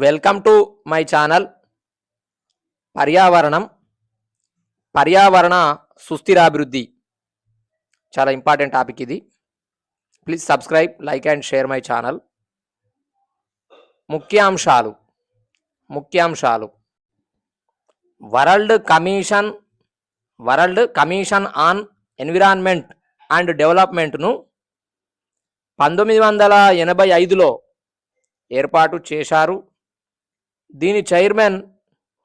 Welcome to my channel. పర్యావరణం, పర్యావరణ సుస్థిరాభివృద్ధి చాలా ఇంపార్టెంట్ టాపిక్ ఇది. Please subscribe, like and share my channel. ముఖ్యాంశాలు world commission on environment and డెవలప్మెంట్ను 1985లో ఏర్పాటు చేశారు. దీని చైర్మన్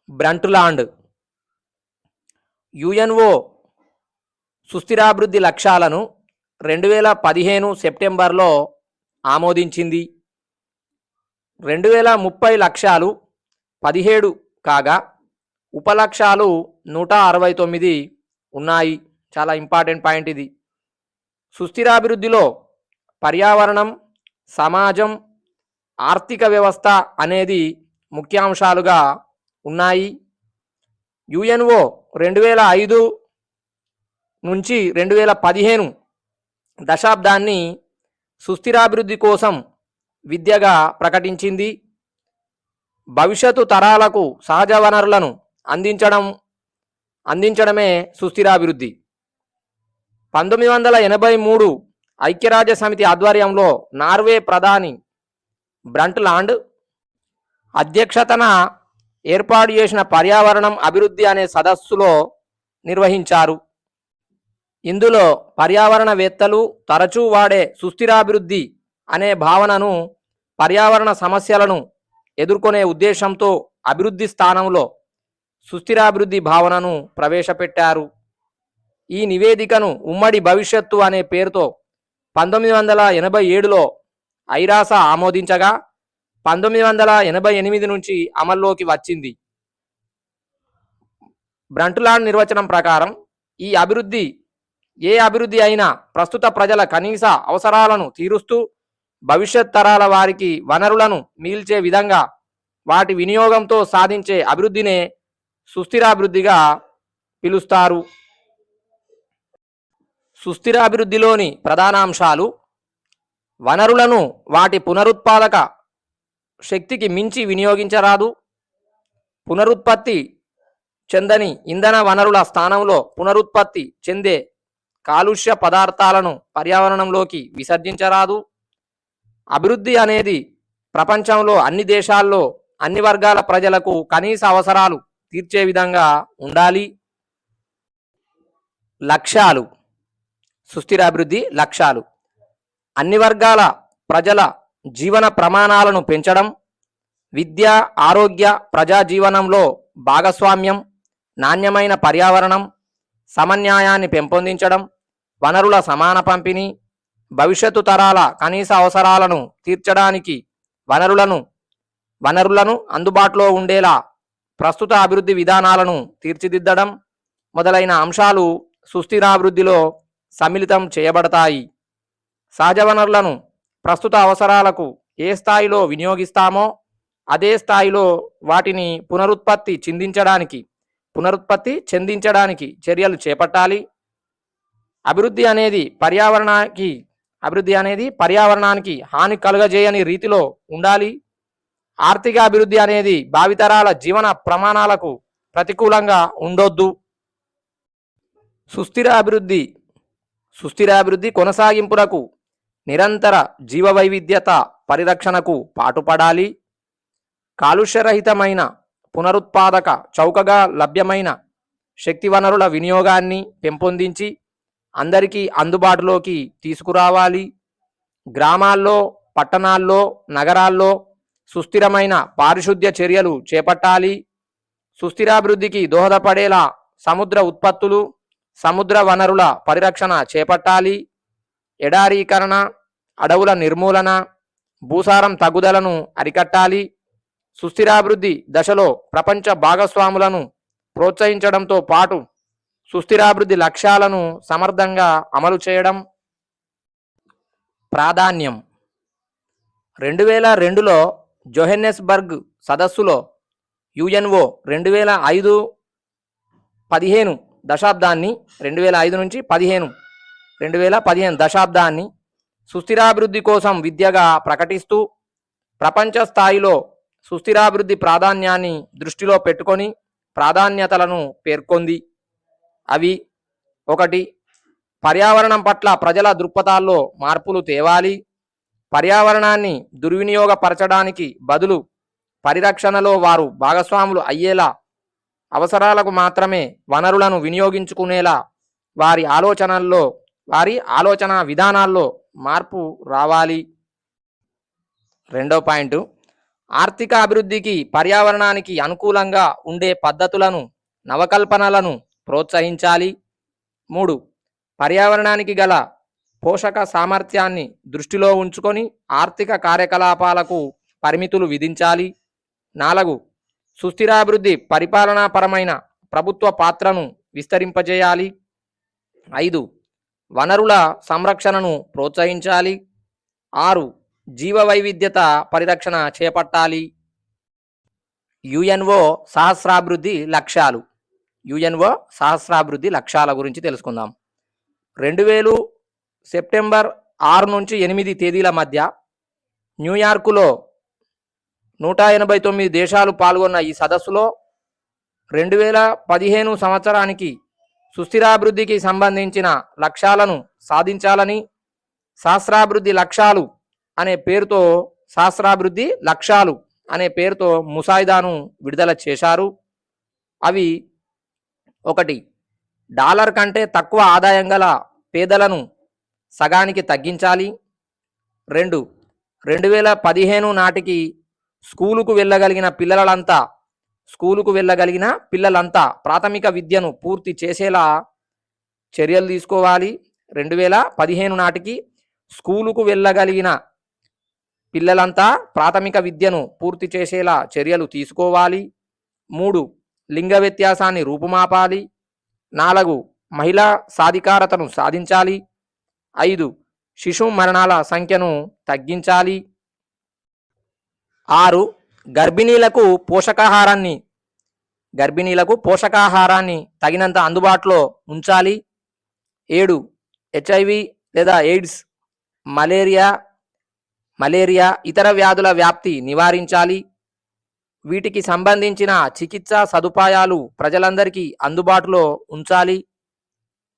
బ్రంట్లాండ్. యుఎన్ఓ సుస్థిరాభివృద్ధి లక్ష్యాలను 2015 సెప్టెంబర్లో ఆమోదించింది. 2030 లక్ష్యాలు 17 కాగా ఉపలక్ష్యాలు 169 ఉన్నాయి. చాలా ఇంపార్టెంట్ పాయింట్ ఇది. సుస్థిరాభివృద్ధిలో పర్యావరణం, సమాజం, ఆర్థిక వ్యవస్థ అనేది ముఖ్యాంశాలుగా ఉన్నాయి. యుఎన్ఓ 2005 నుంచి 2015 దశాబ్దాన్ని సుస్థిరాభివృద్ధి కోసం విద్యగా ప్రకటించింది. భవిష్యత్తు తరాలకు సహజ వనరులను అందించడమే సుస్థిరాభివృద్ధి. 1983 ఐక్యరాజ్య సమితి ఆధ్వర్యంలో నార్వే ప్రధాని బ్రంట్లాండ్ అధ్యక్షతన ఏర్పాటు చేసిన పర్యావరణం అభివృద్ధి అనే సదస్సులో నిర్వహించారు. ఇందులో పర్యావరణవేత్తలు తరచూ వాడే సుస్థిరాభివృద్ధి అనే భావనను పర్యావరణ సమస్యలను ఎదుర్కొనే ఉద్దేశంతో అభివృద్ధి స్థానంలో సుస్థిరాభివృద్ధి భావనను ప్రవేశపెట్టారు. ఈ నివేదికను ఉమ్మడి భవిష్యత్తు అనే పేరుతో 1987లో ఐరాస ఆమోదించగా 1988 నుంచి అమల్లోకి వచ్చింది. బ్రంట్లాండ్ నిర్వచనం ప్రకారం ఈ అభివృద్ధి ఏ అభివృద్ధి అయినా ప్రస్తుత ప్రజల కనీస అవసరాలను తీరుస్తూ భవిష్యత్ తరాల వారికి వనరులను మిగిల్చే విధంగా వాటి వినియోగంతో సాధించే అభివృద్ధినే సుస్థిరాభివృద్ధిగా పిలుస్తారు. సుస్థిరాభివృద్ధిలోని ప్రధాన అంశాలు: వనరులను వాటి పునరుత్పాదక శక్తికి మించి వినియోగించరాదు. పునరుత్పత్తి చెందని ఇంధన వనరుల స్థానంలో పునరుత్పత్తి చెందే కాలుష్య పదార్థాలను పర్యావరణంలోకి విసర్జించరాదు. అభివృద్ధి అనేది ప్రపంచంలో అన్ని దేశాల్లో అన్ని వర్గాల ప్రజలకు కనీస అవసరాలు తీర్చే విధంగా ఉండాలి. లక్ష్యాలు: సుస్థిరాభివృద్ధి లక్ష్యాలు అన్ని వర్గాల ప్రజల జీవన ప్రమాణాలను పెంచడం, విద్య, ఆరోగ్య, ప్రజా జీవనంలో భాగస్వామ్యం, నాణ్యమైన పర్యావరణం, సమన్యాయాన్ని పెంపొందించడం, వనరుల సమాన పంపిణీ, భవిష్యత్తు తరాల కనీస అవసరాలను తీర్చడానికి వనరులను అందుబాటులో ఉండేలా ప్రస్తుత అభివృద్ధి విధానాలను తీర్చిదిద్దడం మొదలైన అంశాలు సుస్థిరాభివృద్ధిలో సమ్మిళితం చేయబడతాయి. సహజ వనరులను ప్రస్తుత అవసరాలకు ఏ స్థాయిలో వినియోగిస్తామో అదే స్థాయిలో వాటిని పునరుత్పత్తి చెందించడానికి చర్యలు చేపట్టాలి. అభివృద్ధి అనేది పర్యావరణానికి హాని కలుగజేయని రీతిలో ఉండాలి. ఆర్థిక అభివృద్ధి అనేది భావితరాల జీవన ప్రమాణాలకు ప్రతికూలంగా ఉండొద్దు. సుస్థిరాభివృద్ధి కొనసాగింపునకు నిరంతర జీవవైవిధ్యత పరిరక్షణకు పాటుపడాలి. కాలుష్యరహితమైన పునరుత్పాదక చౌకగా లభ్యమైన శక్తి వనరుల వినియోగాన్ని పెంపొందించి అందరికీ అందుబాటులోకి తీసుకురావాలి. గ్రామాల్లో, పట్టణాల్లో, నగరాల్లో సుస్థిరమైన పారిశుద్ధ్య చర్యలు చేపట్టాలి. సుస్థిరాభివృద్ధికి దోహదపడేలా సముద్ర ఉత్పత్తులు, సముద్ర వనరుల పరిరక్షణ చేపట్టాలి. ఎడారీకరణ, అడవుల నిర్మూలన, భూసారం తగ్గుదలను అరికట్టాలి. సుస్థిరాభివృద్ధి దశలో ప్రపంచ భాగస్వాములను ప్రోత్సహించడంతో పాటు సుస్థిరాభివృద్ధి లక్ష్యాలను సమర్థంగా అమలు చేయడం. ప్రాధాన్యం: 2002లో జోహెన్నెస్బర్గ్ సదస్సులో యుఎన్ఓ 2005 దశాబ్దాన్ని 2005 నుంచి 2015 దశాబ్దాన్ని సుస్థిరాభివృద్ధి కోసం విద్యగా ప్రకటిస్తూ ప్రపంచ స్థాయిలో సుస్థిరాభివృద్ధి ప్రాధాన్యాన్ని దృష్టిలో పెట్టుకొని ప్రాధాన్యతలను పేర్కొంది. అవి: 1. పర్యావరణం పట్ల ప్రజల దృక్పథాల్లో మార్పులు తేవాలి. పర్యావరణాన్ని దుర్వినియోగపరచడానికి బదులు పరిరక్షణలో వారు భాగస్వాములు అయ్యేలా, అవసరాలకు మాత్రమే వనరులను వినియోగించుకునేలా వారి ఆలోచన విధానాల్లో మార్పు రావాలి. 2వ పాయింట్, ఆర్థిక అభివృద్ధికి పర్యావరణానికి అనుకూలంగా ఉండే పద్ధతులను, నవకల్పనలను ప్రోత్సహించాలి. 3. పర్యావరణానికి గల పోషక సామర్థ్యాన్ని దృష్టిలో ఉంచుకొని ఆర్థిక కార్యకలాపాలకు పరిమితులు విధించాలి. 4. సుస్థిరాభివృద్ధి పరిపాలనాపరమైన ప్రభుత్వ పాత్రను విస్తరింపజేయాలి. 5. వనరుల సంరక్షణను ప్రోత్సహించాలి. 6. జీవ వైవిధ్యత పరిరక్షణ చేపట్టాలి. యుఎన్ఓ సహస్రాభివృద్ధి లక్ష్యాలు. యుఎన్ఓ సహస్రాభివృద్ధి లక్ష్యాల గురించి తెలుసుకుందాం. 2000 సెప్టెంబర్ 6 నుంచి 8 తేదీల మధ్య న్యూయార్కులో 189 దేశాలు పాల్గొన్న ఈ సదస్సులో 2015 సంవత్సరానికి సుస్థిరాభివృద్ధికి సంబంధించిన లక్ష్యాలను సాధించాలని సహస్రాభివృద్ధి లక్ష్యాలు అనే పేరుతో ముసాయిదాను విడుదల చేశారు. అవి: 1. డాలర్ కంటే తక్కువ ఆదాయం గల పేదలను సగానికి తగ్గించాలి. 2. 2015 నాటికి స్కూలుకు వెళ్ళగలిగిన పిల్లలంతా ప్రాథమిక విద్యను పూర్తి చేసేలా చర్యలు తీసుకోవాలి. 2015 నాటికి స్కూలుకు వెళ్ళగలిగిన పిల్లలంతా ప్రాథమిక విద్యను పూర్తి చేసేలా చర్యలు తీసుకోవాలి. 3. లింగ వ్యత్యాసాన్ని రూపుమాపాలి. 4. మహిళా సాధికారతను సాధించాలి. 5. శిశు మరణాల సంఖ్యను తగ్గించాలి. 6. గర్భిణీలకు పోషకాహారాన్ని తగినంత అందుబాటులో ఉంచాలి. 7. హెచ్ఐవి లేదా ఎయిడ్స్, మలేరియా ఇతర వ్యాధుల వ్యాప్తి నివారించాలి. వీటికి సంబంధించిన చికిత్సా సదుపాయాలు ప్రజలందరికీ అందుబాటులో ఉంచాలి.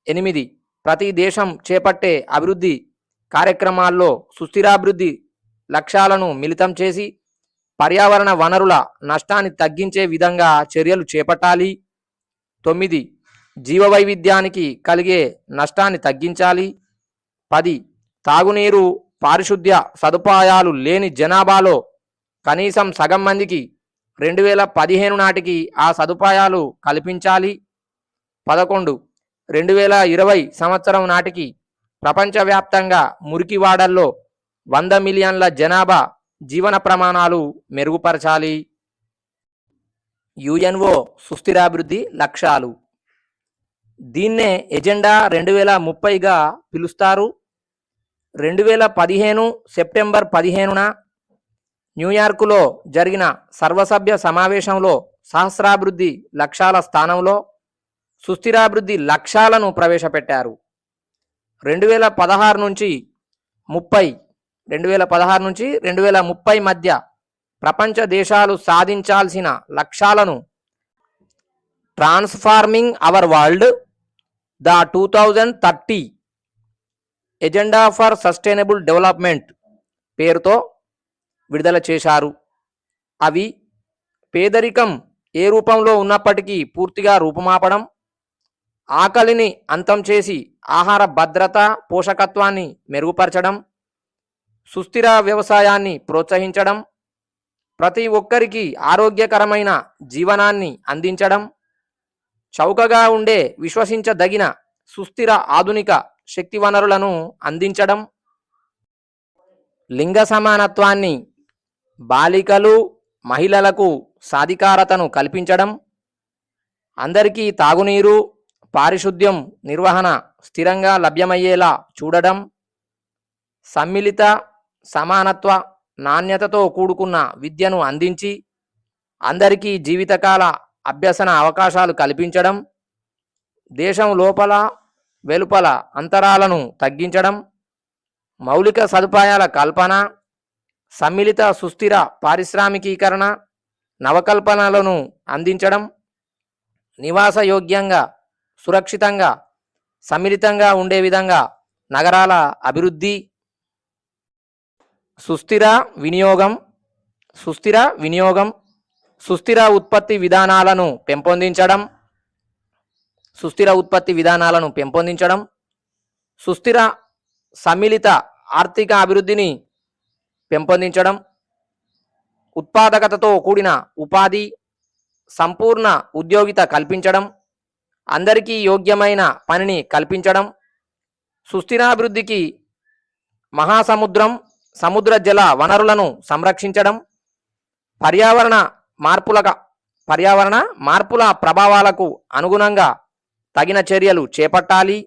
8. ప్రతి దేశం చేపట్టే అభివృద్ధి కార్యక్రమాల్లో సుస్థిరాభివృద్ధి లక్ష్యాలను మిళితం చేసి పర్యావరణ వనరుల నష్టాన్ని తగ్గించే విధంగా చర్యలు చేపట్టాలి. 9. జీవ వైవిధ్యానికి కలిగే నష్టాన్ని తగ్గించాలి. 10. తాగునీరు, పారిశుద్ధ్య సదుపాయాలు లేని జనాభాలో కనీసం సగం మందికి 2015 నాటికి ఆ సదుపాయాలు కల్పించాలి. 11. 2020 సంవత్సరం నాటికి ప్రపంచవ్యాప్తంగా మురికివాడల్లో 100 మిలియన్ల జనాభా జీవన ప్రమాణాలు మెరుగుపరచాలి. యుఎన్ఓ సుస్థిరాభివృద్ధి లక్ష్యాలు. దీన్నే ఎజెండా 2030గా పిలుస్తారు. 2015 సెప్టెంబర్ 15న న్యూయార్కులో జరిగిన సర్వసభ్య సమావేశంలో సహస్రాభివృద్ధి లక్ష్యాల స్థానంలో సుస్థిరాభివృద్ధి లక్ష్యాలను ప్రవేశపెట్టారు. 2016 నుంచి 2030 మధ్య ప్రపంచ దేశాలు సాధించాల్సిన లక్ష్యాలను transforming our world the 2030 agenda for sustainable development పేరుతో విడుదల చేశారు. అవి: పేదరికం ఏ రూపంలో ఉన్నప్పటికీ పూర్తిగా రూపుమాపడం, ఆకలిని అంతం చేసి ఆహార భద్రత, పోషకత్వాన్ని మెరుగుపరచడం, సుస్థిర వ్యవసాయాన్ని ప్రోత్సహించడం, ప్రతి ఒక్కరికి ఆరోగ్యకరమైన జీవనాన్ని అందించడం, చౌకగా ఉండే విశ్వసించదగిన సుస్థిర ఆధునిక శక్తి వనరులను అందించడం, లింగ సమానత్వాన్ని, బాలికలు, మహిళలకు సాధికారతను కల్పించడం, అందరికీ తాగునీరు, పారిశుద్ధ్యం నిర్వహణ స్థిరంగా లభ్యమయ్యేలా చూడడం, సమ్మిళిత, సమానత్వ, నాణ్యతతో కూడుకున్న విద్యను అందించి అందరికీ జీవితకాల అభ్యసన అవకాశాలు కల్పించడం, దేశం లోపల వెలుపల అంతరాలను తగ్గించడం, మౌలిక సదుపాయాల కల్పన, సమ్మిళిత సుస్థిర పారిశ్రామికీకరణ, నవకల్పనలను అందించడం, నివాసయోగ్యంగా, సురక్షితంగా, సమ్మిళితంగా ఉండే విధంగా నగరాల అభివృద్ధి, సుస్థిర వినియోగం, సుస్థిర వినియోగం, సుస్థిర ఉత్పత్తి విధానాలను పెంపొందించడం, సుస్థిర ఉత్పత్తి విధానాలను పెంపొందించడం, సుస్థిర సమ్మిళిత ఆర్థిక అభివృద్ధిని పెంపొందించడం, ఉత్పాదకతతో కూడిన ఉపాధి, సంపూర్ణ ఉద్యోగిత కల్పించడం, అందరికీ యోగ్యమైన పనిని కల్పించడం, సుస్థిరాభివృద్ధికి మహాసముద్రం, సముద్ర జల వనరులను సంరక్షించడం, పర్యావరణ మార్పుల ప్రభావాలకు అనుగుణంగా తగిన చర్యలు చేపట్టాలి,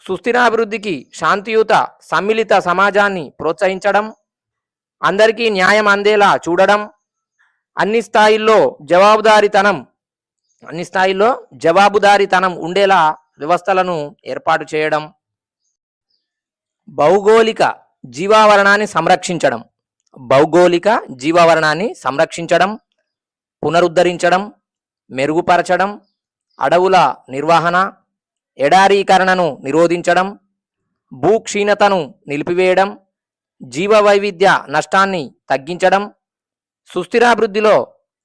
సుస్థిరాభివృద్ధికి శాంతియుత సమ్మిళిత సమాజాన్ని ప్రోత్సహించడం, అందరికీ న్యాయం అందేలా చూడడం, అన్ని స్థాయిల్లో జవాబుదారీతనం ఉండేలా వ్యవస్థలను ఏర్పాటు చేయడం, భౌగోళిక జీవావరణాన్ని సంరక్షించడం, పునరుద్ధరించడం, మెరుగుపరచడం, అడవుల నిర్వహణ, ఎడారీకరణను నిరోధించడం, భూక్షీణతను నిలిపివేయడం, జీవ వైవిధ్య నష్టాన్ని తగ్గించడం, సుస్థిరాభివృద్ధిలో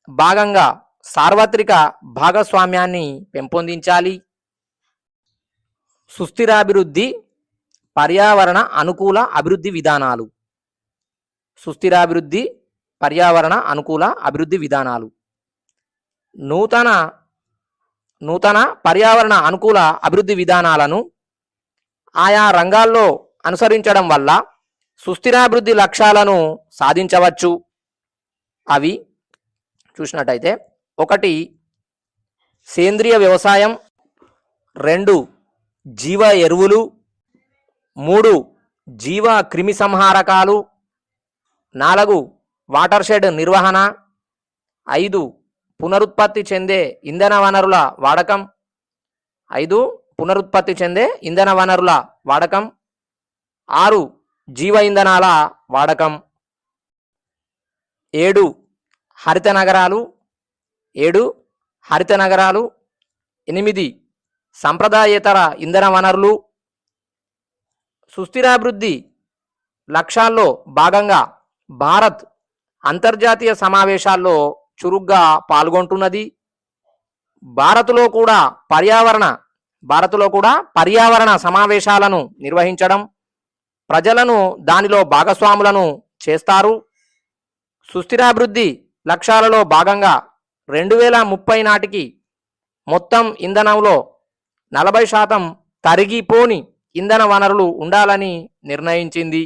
భాగంగా సార్వత్రిక భాగస్వామ్యాన్ని పెంపొందించాలి. సుస్థిరాభివృద్ధి పర్యావరణ అనుకూల అభివృద్ధి విధానాలు. సుస్థిరాభివృద్ధి పర్యావరణ అనుకూల అభివృద్ధి విధానాలు. నూతన పర్యావరణ అనుకూల అభివృద్ధి విధానాలను ఆయా రంగాల్లో అనుసరించడం వల్ల సుస్థిరాభివృద్ధి లక్ష్యాలను సాధించవచ్చు. అవి చూసినట్టయితే 1 సేంద్రియ వ్యవసాయం, 2 జీవ ఎరువులు, 3 జీవ క్రిమి సంహారకాలు, 4 వాటర్ షెడ్ నిర్వహణ, 5 పునరుత్పత్తి చెందే ఇంధన వనరుల వాడకం, 6 జీవ ఇంధనాల వాడకం, 7 హరిత నగరాలు, 8 సంప్రదాయేతర ఇంధన వనరులు. సుస్థిరాభివృద్ధి లక్ష్యాల్లో భాగంగా భారత్ అంతర్జాతీయ సమావేశాల్లో చురుగ్గా పాల్గొంటున్నది. భారత్లో కూడా పర్యావరణ సమావేశాలను నిర్వహించడం, ప్రజలను దానిలో భాగస్వాములను చేస్తారు. సుస్థిరాభివృద్ధి లక్ష్యాలలో భాగంగా 2030 నాటికి మొత్తం ఇంధనంలో 40% తరిగిపోని ఇంధన వనరులు ఉండాలని నిర్ణయించింది.